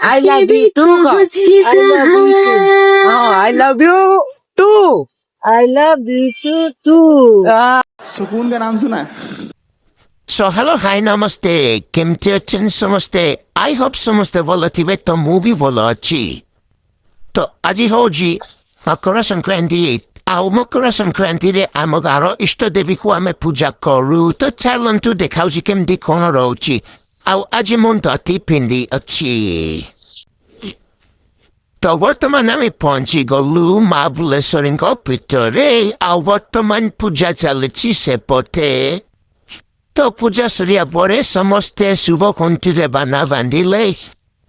I love you too. I love you too. I love you too. सुकून का नाम सुना है? So hello, hi, namaste. Kimti achin samaste. I hope samaste volatibe to movie volachi. To aji hoji makara sankranti. Au makara sankranti re amogaro ishto devi ku ame puja koru. To chalan tu dekhauji kem di konarochi. Au aji monto ati pindi achi. To ବର୍ତ୍ତମାନ ଆମେ ପହଞ୍ଚିଗଲୁ ମହାବଳେଶ୍ୱରୀଙ୍କ ଭିତରେ ଆଉ ବର୍ତ୍ତମାନ ପୂଜା ଚାଲିଛି ସେପଟେ ତ ପୂଜା ସରିବା ପରେ ସମସ୍ତେ ଶୁଭ କଣ୍ଠିରେ ବାନା ବାନ୍ଧିଲେ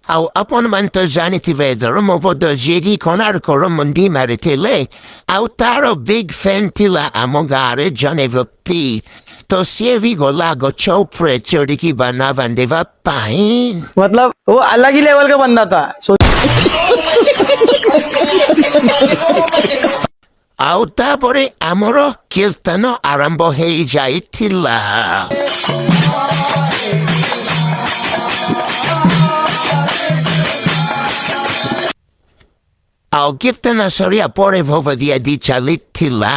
ଆଉ ଆପଣମାନେ ତ ଜାଣିଥିବେ ଧର୍ମପଦ ଯିଏକି କୋଣାର୍କର ମୁଣ୍ଡି ମାରିଥିଲେ ଆଉ ତାର ବିଗ୍ ଫ୍ୟାନ୍ ଥିଲା ଆମ ଗାଁରେ ଜଣେ ବ୍ୟକ୍ତି ତ ସିଏ ବି ଗଲା ଗଛ ଉପରେ ଚଢ଼ିକି ବାନା ବାନ୍ଧିବା ପାଇଁ मतलब वो अलग ही लेवल का बंदा था। ଆଉ ତାପରେ ଆମର କୀର୍ତ୍ତନ ଆରମ୍ଭ ହେଇଯାଇଥିଲା ଆଉ କୀର୍ତ୍ତନ ସରିବା ପରେ ଭୋଗଦିଆଦି ଚାଲିଥିଲା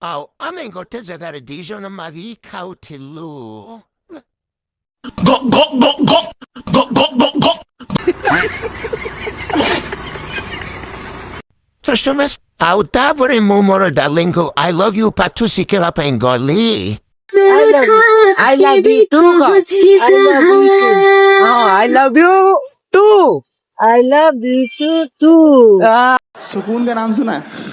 ଆଉ ଆମେ ଗୋଟେ ଜାଗାରେ ଦି ଜଣ ମାଗି ଖାଉଥିଲୁ ଆଉ ତାପରେ ମୁଁ ମୋର ଡାର୍ଲିଂକୁ I love you ପାଠ ଶିଖିବା ପାଇଁ ଗଲି I love you too. I love you too. I love you too. सुकून का नाम सुना है?